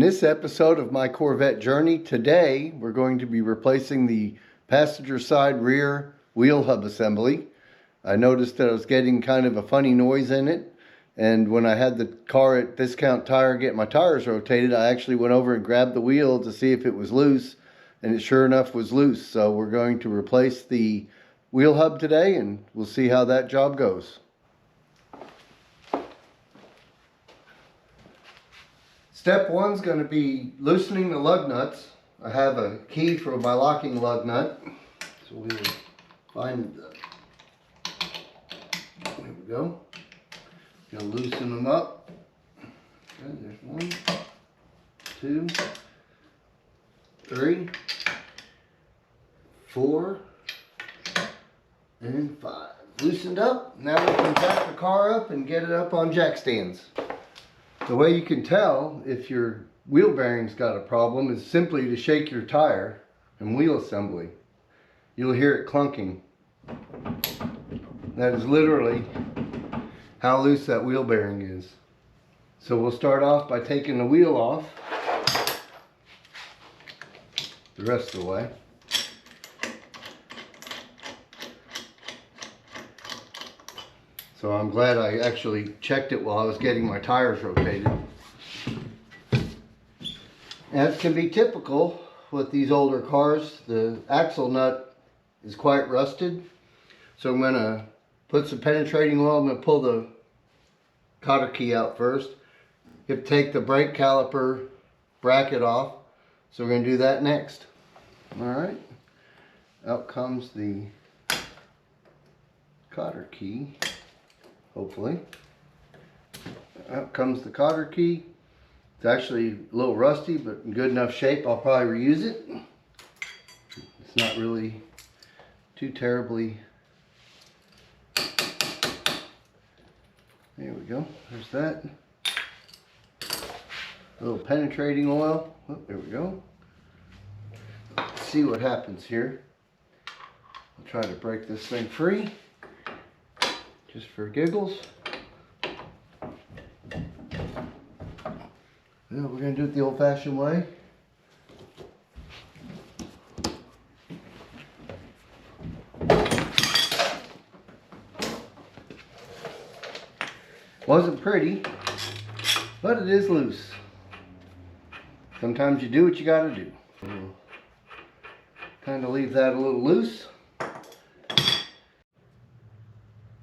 In this episode of my Corvette journey, today we're going to be replacing the passenger side rear wheel hub assembly. I noticed that I was getting kind of a funny noise in it, and when I had the car at Discount Tire get my tires rotated, I actually went over and grabbed the wheel to see if it was loose, and it sure enough was loose. So we're going to replace the wheel hub today, and we'll see how that job goes. Step one is going to be loosening the lug nuts. I have a key for my locking lug nut, so we will find the, there we go. Gonna loosen them up. Okay, there's 1, 2, 3, 4, and 5. Loosened up. Now we can jack the car up and get it up on jack stands. The way you can tell if your wheel bearing's got a problem is simply to shake your tire and wheel assembly. You'll hear it clunking. That is literally how loose that wheel bearing is. So we'll start off by taking the wheel off the rest of the way. So I'm glad I actually checked it while I was getting my tires rotated. As can be typical with these older cars, the axle nut is quite rusted. So I'm going to put some penetrating oil. I'm going to pull the cotter key out first. You have to take the brake caliper bracket off. So we're going to do that next. Alright. Out comes the cotter key. Hopefully. Out comes the cotter key. It's actually a little rusty, but in good enough shape. I'll probably reuse it. It's not really too terribly. There we go. There's that. A little penetrating oil. Oh, there we go. Let's see what happens here. I'll try to break this thing free. Just for giggles. Yeah, we're going to do it the old-fashioned way. Wasn't pretty, but it is loose. Sometimes you do what you got to do. We'll kind of leave that a little loose.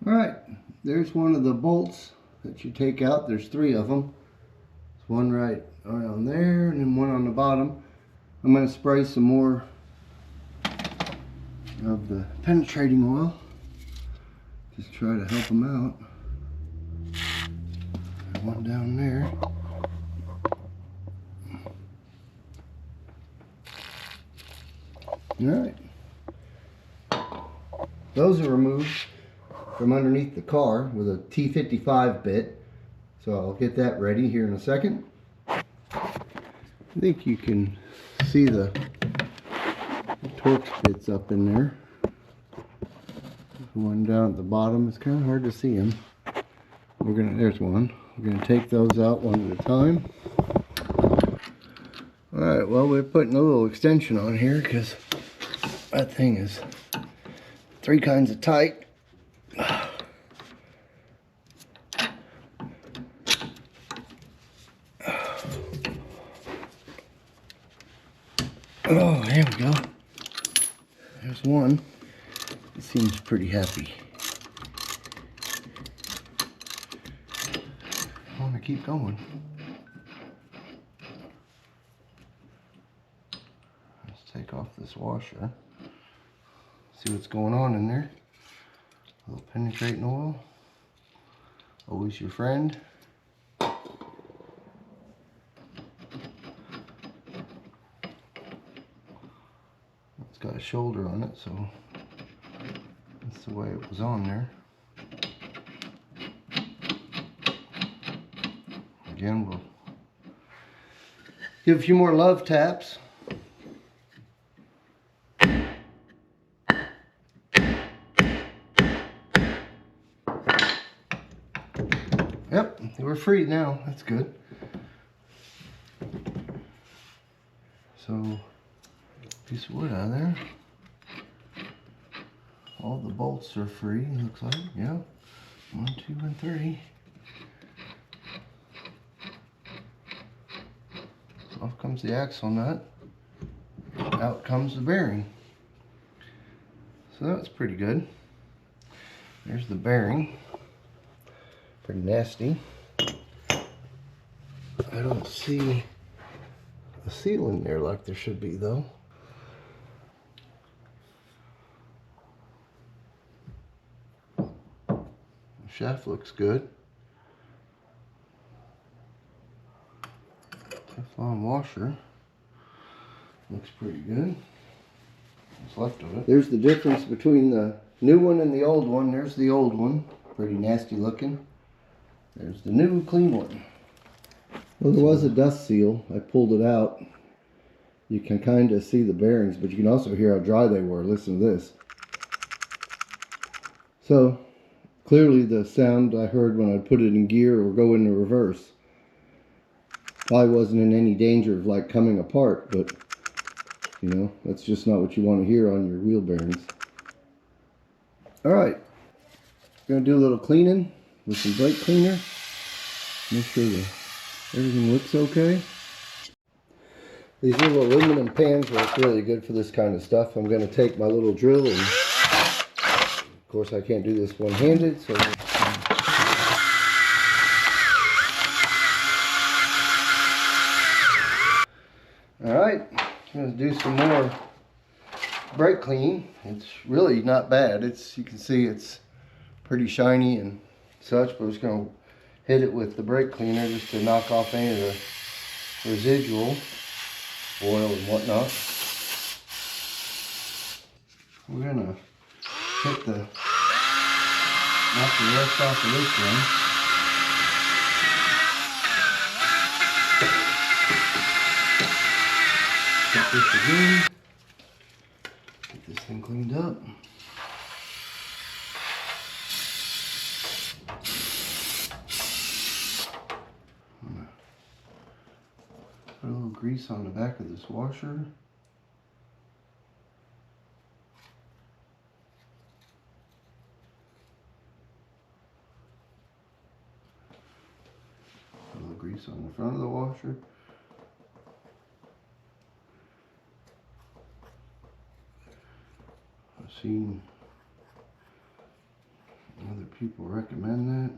Alright, there's one of the bolts that you take out. There's 3 of them. There's one right around there and then one on the bottom. I'm going to spray some more of the penetrating oil. Just try to help them out. There's one down there. Alright. Those are removed from underneath the car with a T55 bit. So I'll get that ready here in a second. I think you can see the Torx bits up in there. There's one down at the bottom. It's kind of hard to see them. There's one. We're gonna take those out one at a time. Alright, well, we're putting a little extension on here because that thing is 3 kinds of tight. Oh, there we go. There's one. It seems pretty happy. I want to keep going. Let's take off this washer. See what's going on in there. A little penetrating oil. Always your friend. It's got a shoulder on it, so that's the way it was on there. Again, we'll give a few more love taps. Yep, we're free now. That's good. So, piece of wood out of there. All the bolts are free, looks like. Yeah. 1, 2, and 3. Off comes the axle nut. Out comes the bearing. So that's pretty good. There's the bearing. Pretty nasty. I don't see a seal in there like there should be though. The shaft looks good. Teflon washer. Looks pretty good. What's left of it. There's the difference between the new one and the old one. There's the old one. Pretty nasty looking. There's the new clean one. Well, there was a dust seal. I pulled it out. You can kind of see the bearings, but you can also hear how dry they were. Listen to this. So, clearly the sound I heard when I put it in gear or go into reverse. I wasn't in any danger of like coming apart, but you know, that's just not what you want to hear on your wheel bearings. Alright, going to do a little cleaning with some brake cleaner. Make sure that everything looks okay. These little aluminum pans work really good for this kind of stuff. I'm going to take my little drill and, of course I can't do this one-handed, so alright, I'm going to do some more brake cleaning. It's really not bad. You can see it's pretty shiny and such, but I'm just going to hit it with the brake cleaner just to knock off any of the residual oil and whatnot. We're going to hit knock the rest off of this one. Get this again. Get this thing cleaned up. Put a little grease on the back of this washer. Put a little grease on the front of the washer. I've seen other people recommend that.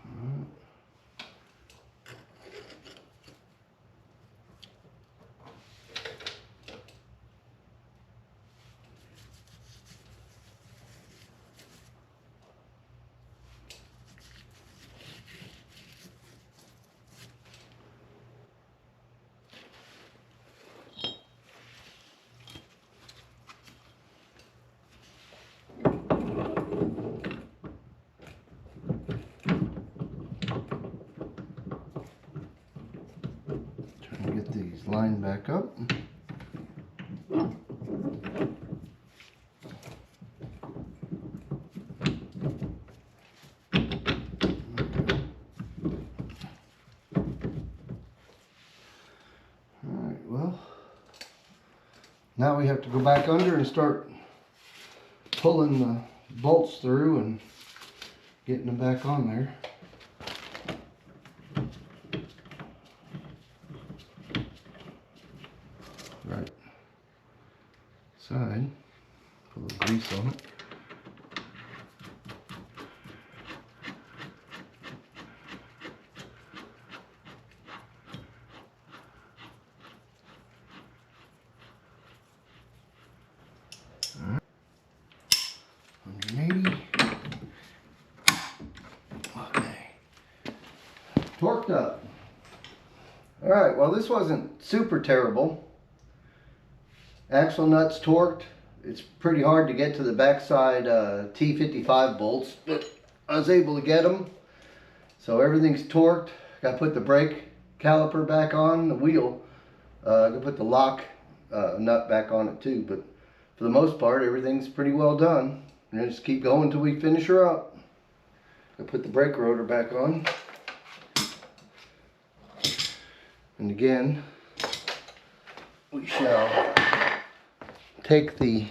Alright. Get these lined back up. Alright, well, now we have to go back under and start pulling the bolts through and getting them back on there. Right side, put a little grease on it. All right. 180. Okay. Torqued up. All right, well this wasn't super terrible. Axle nuts torqued. It's pretty hard to get to the backside T55 bolts, but I was able to get them. So everything's torqued. Got to put the brake caliper back on the wheel. Got to put the lock nut back on it too. But for the most part, everything's pretty well done. We're gonna just keep going until we finish her up. Got to put the brake rotor back on. And again, we shall take the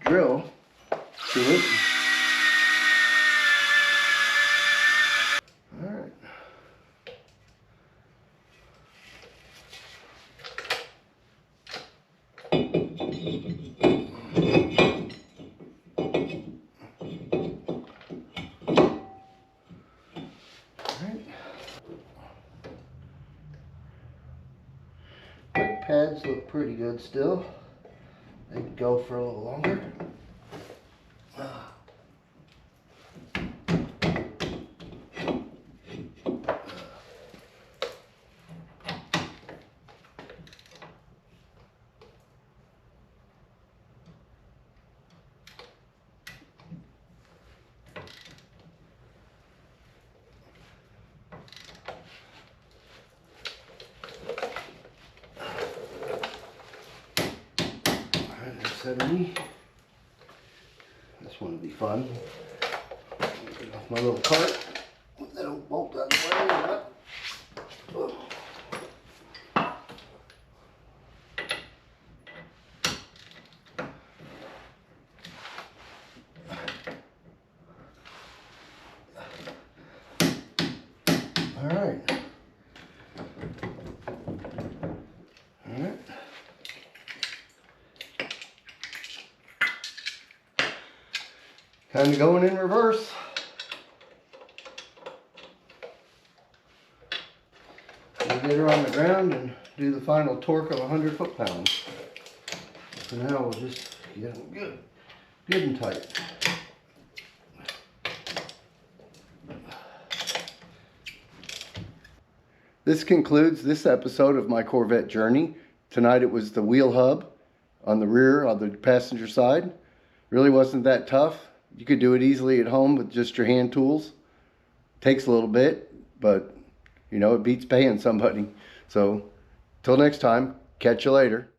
drill to it. Alright. Brake pads look pretty good still. They could go for a little longer. This one will be fun. Get off my little cart. They don't bolt that way. Alright. Alright. Kind of going in reverse. We'll get her on the ground and do the final torque of 100 foot-pounds. So now we'll just get them good and tight. This concludes this episode of my Corvette journey. Tonight it was the wheel hub on the rear, on the passenger side. Really wasn't that tough. You could do it easily at home with just your hand tools. Takes a little bit, but you know, it beats paying somebody. So, till next time, catch you later.